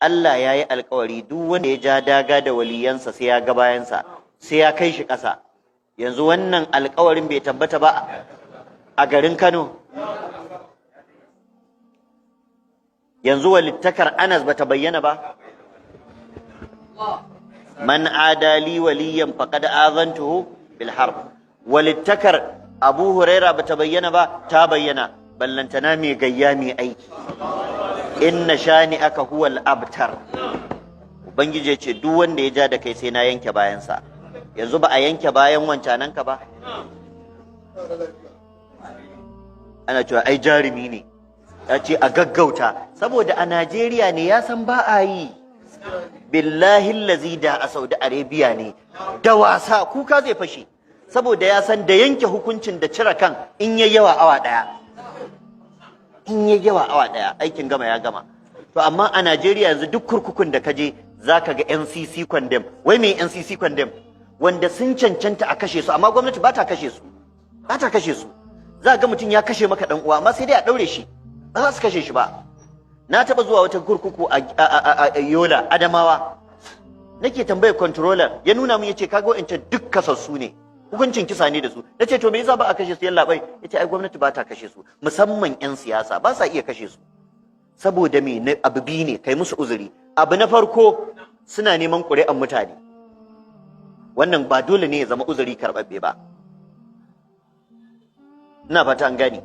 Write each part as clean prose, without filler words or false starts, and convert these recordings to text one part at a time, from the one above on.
Allah ya yi alkawari duk wanda ya ja daga da waliyansa sai ya ga bayansa, sai ya kai shi ƙasa. Yanzu wannan alkawarin bai tabbata ba a garin Kano. Yanzu walittakar Anas bata bayyana ba. Man adali waliyan faqad azantuhu bil harb. Walittakar Abu Huraira bata bayyana ba, ta bayyana. Ballantana mai gayya mai aiki. Inna shani'aka huwal abtar. Ubangiji ya ce duk wanda ya ja da kai sai na yanke bayansa. Yanzu ba a yanke bayan wancananka ba. Ana cewa ai jarumi ne, ya ce a gaggauta, saboda a Najeriya ne ya san ba a yi. Billahi lazi da a Saudi Arabia ne, da wasa kuka zai fashe, saboda ya san da yanke hukuncin da cire kan in yayi yawa awa ɗaya. In yayi yawa awa ɗaya aikin gama ya gama. To amma a Najeriya yanzu duk kurkukun da kaje zaka ga NCC condemn. Wai me NCC condemn? Wanda sun cancanta a kashe su amma gwamnati ba ta kashe su. Ba ta kashe su. Za ga mutum ya kashe maka dan uwa amma sai dai a daure shi. Ba za su kashe shi ba. Na taba zuwa wata kurkuku a Yola Adamawa. Nake tambayar controller ya nuna mun yace kaga wa'ancan duk kasassu ne. Hukuncin kisa ne da su. Nace to me yasa ba a kashe su yalla bai? Yace ai gwamnati ba ta kashe su, musamman yan siyasa ba sa iya kashe su. Saboda me abu biyu ne kai musu uzuri. Abu na farko suna neman ƙuri'an mutane. Wannan ba dole ne ya zama uzuri karɓaɓɓe ba. Ina fata an gani.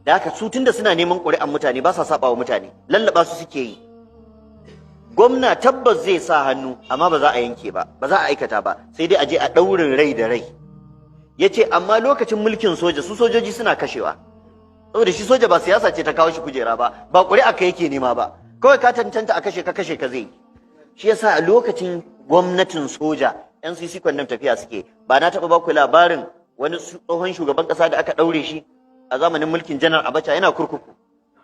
Da haka su tunda suna neman ƙuri'an mutane ba sa saba wa mutane, lallaba su suke yi. Gwamna tabbas zai sa hannu amma ba za a yanke ba, ba za a aikata ba, sai dai a je a ɗaurin rai da rai. Yace amma lokacin mulkin soja su sojoji suna kashewa. Saboda shi soja ba siyasa ce ta kawo shi kujera ba ƙuri'a ka yake nema ba. Kawai ka tantanta a kashe ka zai. Shi yasa a lokacin gwamnatin soja NCC kwandam tafiya suke. Ba na taɓa ba ku labarin wani tsohon shugaban ƙasa da aka ɗaure shi a zamanin mulkin Janar Abacha yana kurkuku.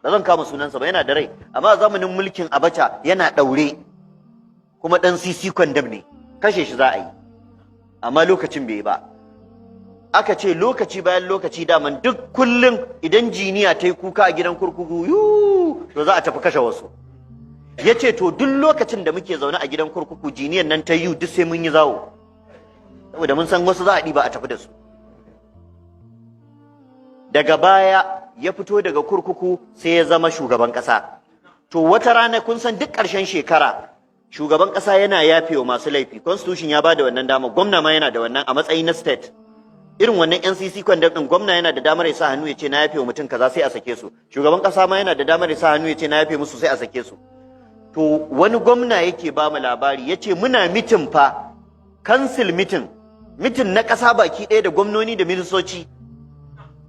Ba zan kama sunansa ba, yana da rai, amma a zamanin mulkin Abacha yana ɗaure kuma ɗan CC kwandam ne, kashe shi za a yi. Amma lokacin bai ba. Aka ce lokaci bayan lokaci daman duk kullum idan jiniya ta yi kuka a gidan kurkuku to za a tafi kashe wasu. Ya ce to duk lokacin da muke zaune a gidan kurkuku jiniyan nan ta yi duk sai mun yi zawo, saboda mun san wasu za a ɗiba a tafi da su. Daga baya ya fito daga kurkuku sai ya zama shugaban ƙasa. To wata rana kun san duk ƙarshen shekara shugaban ƙasa yana yafewa masu laifi, constitution ya bada wannan dama, gwamna ma yana da wannan a matsayi na state. Irin wannan NCC kwandam din gwamna yana da damar ya sa hannu ya ce na yafe wa mutum kaza sai a sake su. Shugaban ƙasa ma yana da damar ya sa hannu ya ce na yafe musu sai a sake su. To wani gwamna yake ba mu labari yace muna mitin fa, council mitin na ƙasa baki ɗaya da gwamnoni da ministoci.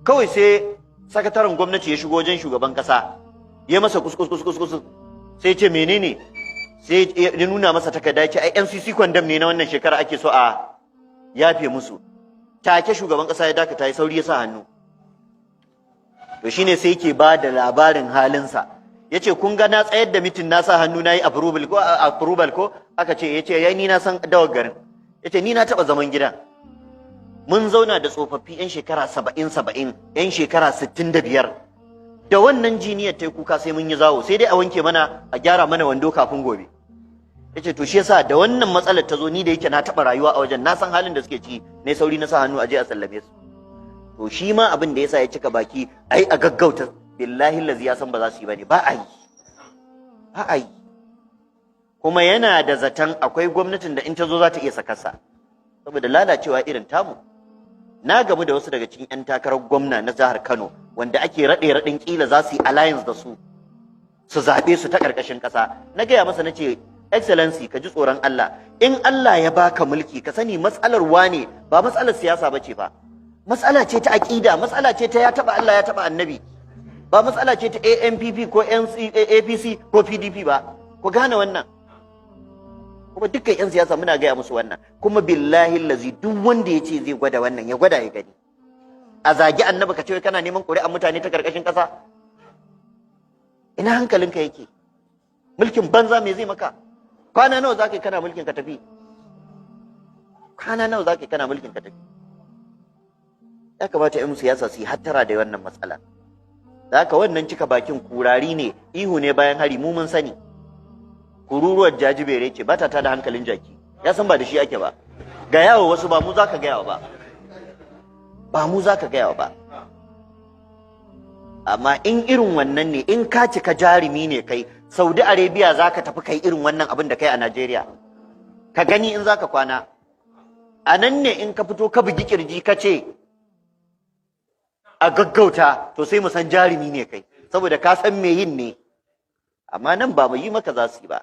Kawai sai sakataren gwamnati ya shigo wajen shugaban ƙasa ya masa kuskus sai ce menene, sai ya nuna masa takarda ya ce ai NCC kwandam ne na wannan shekara ake so a yafe musu. Take shugaban ƙasa ya dakata ya sauri ya sa hannu. To shine sai yake ba da labarin halinsa. Yace kun ga na tsayar da mitin na sa hannu nayi approval ko aka ce yace yayi ni na san dawar garin. Yace ni na taba zaman gidan. Mun zauna da tsofaffi yan shekara 70 yan shekara 65. Da wannan jiniyar tai kuka sai mun yi zawo, sai dai a wanke mana a gyara mana wando kafin gobe. Yace to shi yasa da wannan matsalar ta zo ni da yake na taba rayuwa a wajen na san halin da suke ciki, ne sauri na sa hannu aje a sallame su. To shi ma abin da yasa ya cika baki ai a gaggauta, billahi lazi ya san ba za su yi bane, ba a yi. Kuma yana da zaton akwai gwamnatin da in ta zo za ta iya sakarsa saboda lalacewa irin tamu. Na gamu da wasu daga cikin 'yan takarar gwamna na jihar Kano wanda ake raɗin ƙila za su yi alliance da su zaɓe su ta ƙarƙashin ƙasa. Na gaya masa na ce Excellency ka ji tsoron Allah, in Allah ya baka mulki ka sani matsalar wane ba matsalar siyasa bace ba, matsala ce ta aqida, matsala ce ta ya taba Allah ya taba annabi, ba matsala ce ta ANPP ko APC ko PDP ba. Ku gane wannan. Kuma dukkan yan siyasa muna gaya musu wannan, kuma billahi lazi duk wanda ya ce zai gwada wannan ya gwada ya gani. A zagi annabi ka ce kana neman ƙuri'an mutane ta karkashin ƙasa, ina hankalinka yake? Mulkin banza me zai maka? Kwana nawa zaka yi kana mulkin ka tafi? Kwana nawa zaka yi kana mulkin ka tafi? Ya kamata ƴan siyasa su yi hattara da wannan matsala. Da haka wannan cika bakin kurari ne, ihu ne bayan hari, mu mun sani. kururuwar jajibere ce ba ta tada hankalin jaki, ya san ba da shi ake ba. Ga yawo wasu ba mu za ka gaya ba, ba mu za ka gaya ba. Amma in irin wannan ne, in ka cika jarumi ne kai, Saudi Arabia za ka tafi kai irin wannan abin da kai a Najeriya, ka gani in za ka kwana. A nan ne in ka fito ka bugi kirji ka ce a gaggauta, to sai mu san jarumi ne kai, saboda ka san me yin ne. Amma nan ba mu yi maka za su yi ba.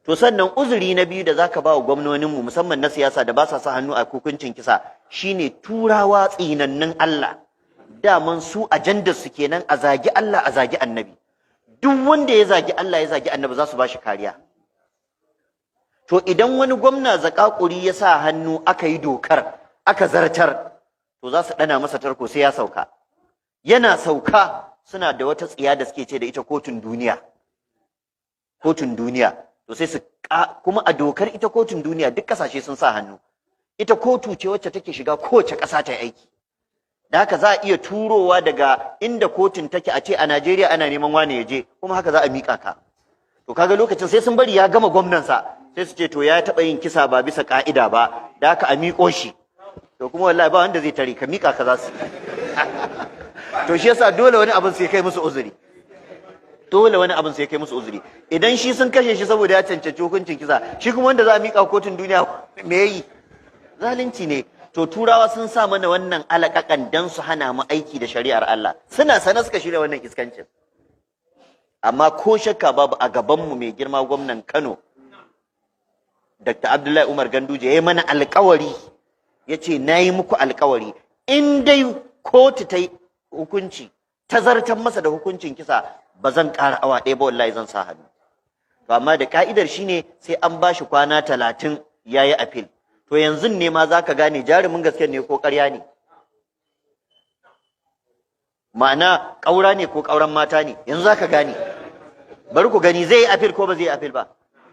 To sannan uzuri na biyu da zaka ba wa gwamnoninmu musamman na siyasa da ba sa sa hannu a hukuncin kisa shine turawa tsinannin Allah. Daman su ajandar su kenan a zagi Allah a zagi Annabi. Duk wanda ya zagi Allah ya zagi Annabi za su ba shi kariya. To idan wani gwamna zakakuri ya sa hannu aka yi dokar aka zartar, to za su dana masa tarko sai ya sauka. Yana sauka suna da wata tsiya da suke ce da ita kotun duniya. Kotun duniya. To sai su kuma a dokar ita kotun duniya duk kasashe sun sa hannu. Ita kotu ce wacce take shiga kowace ƙasa ta aiki. Da haka za a iya turowa daga inda kotun take a ce a Najeriya ana neman wane ya je, kuma haka za a miƙa ka. To kaga lokacin sai sun bari ya gama gwamnansa sai su ce to ya taɓa yin kisa ba bisa ƙa'ida ba, da haka a miƙo shi. To kuma wallahi ba wanda zai tare ka, miƙa ka za su. To shi yasa dole wani abin sai kai musu uzuri. Dole wani abin sai kai musu uzuri. Idan shi sun kashe shi saboda ya cancanci hukuncin kisa, shi kuma wanda za a miƙa kotun duniya me yayi? Zalunci ne. To turawa sun sa mana wannan alaƙaƙan dan su hana mu aiki da shari'ar Allah. Suna sana suka shirya wannan iskancin. Amma ko shakka babu a gaban mu mai girma gwamnan Kano Dr. Abdullahi Umar Ganduje ya yi mana alƙawari, ya ce na yi muku alƙawari in dai kotu ta yi hukunci ta zartar masa da hukuncin kisa ba zan ƙara awa ɗaya ba, wallahi zan sa hannu. To amma da ka'idar shine sai an ba shi kwana 30 ya yi appeal. To yanzu ne ma za ka gane jarumin gaske ne ko ƙarya ne. Ma'ana ƙaura ne ko ƙauran mata ne, yanzu za ka gane. Bari ku gani zai yi appeal ko ba zai yi appeal ba.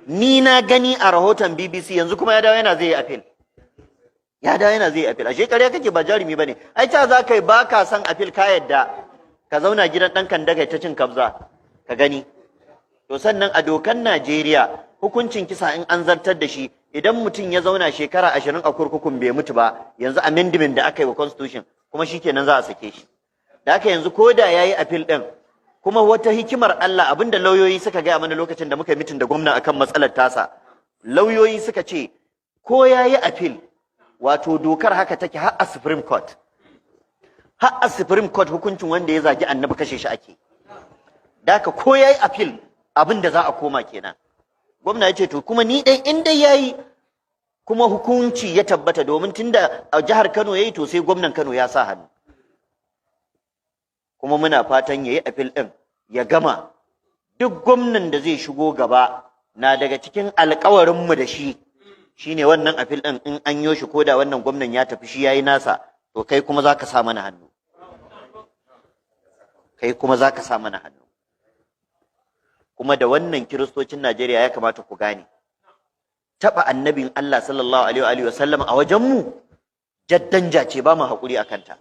Ni na gani a rahoton BBC yanzu kuma ya dawo yana zai yi appeal. Ya dawo yana zai yi appeal. Ashe ƙarya kake ba jarumi bane. Ai ta za ka yi ba ka san appeal ka yadda ka zauna gidan ɗan kandaga ta cin kabza ka gani. To sannan a dokan Najeriya hukuncin kisa in an zartar da shi idan mutum ya zauna shekara 20 a kurkukun bai mutu ba, yanzu amendment da aka yi wa constitution kuma shikenan za a sake shi. Da haka yanzu ko da yayi appeal din, kuma wata hikimar Allah abinda lauyoyi suka gaya mana lokacin da muka yi mitin da gwamna akan matsalar tasa, lauyoyi suka ce ko yayi appeal, wato dokar haka take har a Supreme Court. Har a Supreme Court hukuncin wanda ya zagi annabi kashe shi ake. Da haka ko yayi appeal abinda za a koma kenan. Gwamna ya ce to kuma ni dai in dai yayi kuma hukunci ya tabbata, domin tunda a jihar Kano yayi to sai gwamnan Kano ya sa hannu. Kuma muna fatan yayi appeal din ya gama. Duk gwamnan da zai shigo gaba na daga cikin alƙawarin mu da shi shine wannan appeal din in an yo shi koda wannan gwamnan ya tafi shi yayi nasa, to kai kuma zaka sa mana hannu. Kai kuma zaka sa mana hannu. Kuma da wannan kiristocin Najeriya ya kamata ku gane, taɓa annabin Allah sallallahu alaihi wa sallam a wajenmu jaddanja ce, ba mu haƙuri a kanta.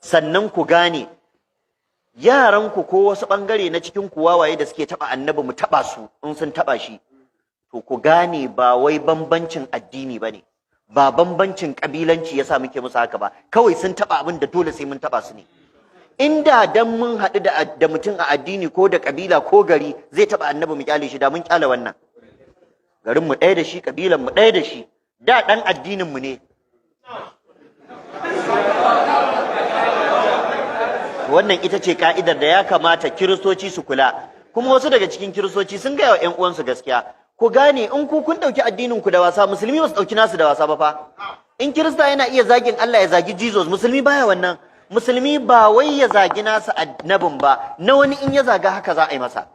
Sannan ku gane yaranku ko wasu ɓangare na cikin ku wawaye da suke taɓa annabi mu taɓa su in sun taɓa shi, to ku gane ba wai bambancin addini ba ne, ba bambancin ƙabilanci yasa muke musu haka ba, kawai sun taɓa abin da dole sai mun taɓa su ne. Inda dan mun haɗu da mutum a addini ko da ƙabila ko gari zai taɓa annabi mu kyale shi, da mun kyale wannan. Garin mu ɗaya da shi, ƙabilan mu ɗaya da shi, da ɗan addinin mu ne. Wannan ita ce ka'idar da ya kamata kiristoci su kula. Kuma wasu daga cikin kiristoci sun gaya wa ƴan uwansu gaskiya. Ku gane in ku kun ɗauki addinin ku da wasa, musulmi ba su ɗauki nasu da wasa ba fa. In kirista yana iya zagin Allah ya zagi Jesus, musulmi baya wannan. Musulmi ba wai ya zagi nasa annabin ba, na wani in ya zaga haka za a yi masa.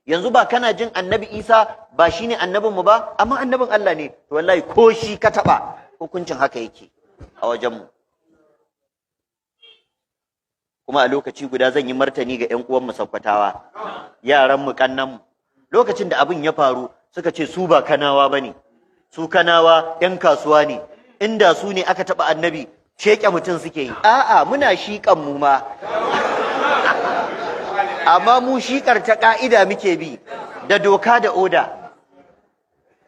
Yanzu ba kana jin annabi Isa ba shine annabin mu ba, amma annabin Allah ne. To wallahi ko shi ka taba hukuncin haka yake a wajen mu. Kuma a lokaci guda zan yi martani ga ƴan uwan mu Sakkwatawa, yaran mu kannan mu. Lokacin da abin ya faru suka ce su ba Kanawa bane. Su Kanawa ƴan kasuwa ne. Inda su ne aka taba annabi sheke mutum suke yi. A'a muna shiƙan mu ma. Amma mu shiƙar ta ƙa'ida muke bi. da doka da oda.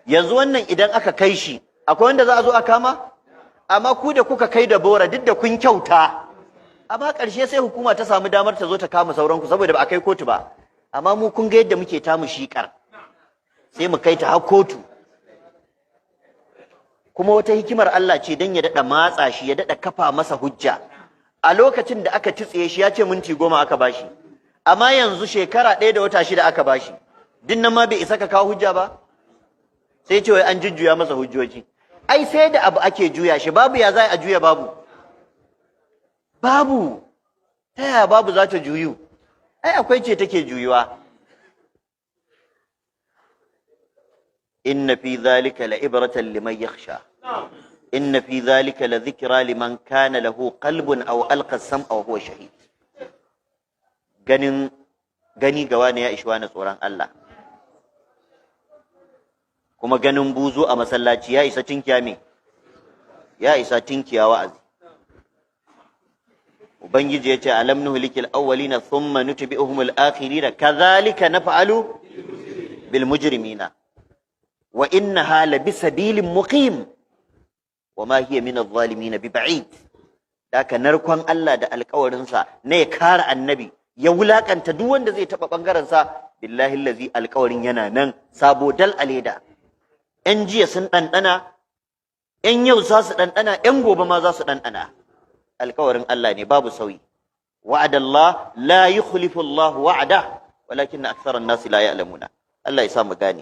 Yanzu wannan idan aka kai shi akwai wanda za a zo a kama? Amma ku da kuka kai da bora duk da kun kyauta, amma ƙarshe sai hukuma ta samu damar ta zo ta kama sauranku saboda ba a kai kotu ba. Amma mu kun ga yadda muke tamu shiƙar, sai mu kai ta har kotu. Kuma wata hikimar Allah ce don ya daɗa matsa shi, ya daɗa kafa masa hujja. A lokacin da aka titsiye shi ya ce minti 10 aka bashi, amma yanzu shekara 1 da wata 6 aka bashi. Din nan ma bai isa ka kawo hujja ba? Sai ce wai an jujjuya masa hujjoji. Ai sai da abu ake juya shi, babu ya za a juya babu. Babu, ta yaya babu za ta juyu? Ai akwai ce take juyuwa. Inna fi dhalika la ibratan liman yakhsha. Inna fi dhalika la dhikra liman kana lahu qalbun aw alqa as-sam'a wa huwa shahid. Gani ga wani ya ishi wani tsoron Allah. Kuma ganin buzu a masallaci ya isa tinkiya me? Ya isa tinkiya wa'azi. Ubangiji yace alam nuhlikil awwalina thumma nutbi'uhumul akhirina kadhalika naf'alu bil mujrimina wa innaha labisabilin muqim wama hiya min adh-dhalimin biba'id. Daka narkon Allah da alƙawarin sa ne kare annabi ya wulakanta duk wanda zai taba bangaren sa, billahi allazi alƙawarin yana nan sabo dal aleda. ‘Yan jiya sun ɗanɗana, ‘yan yau za su ɗanɗana, ‘yan gobe ma za su ɗanɗana. Alƙawarin Allah ne babu sauyi. Wa'adallah la yukhlifu Allah wa'ada, walakin aktharan nasi la ya'lamuna. Allah ya sa mu gane.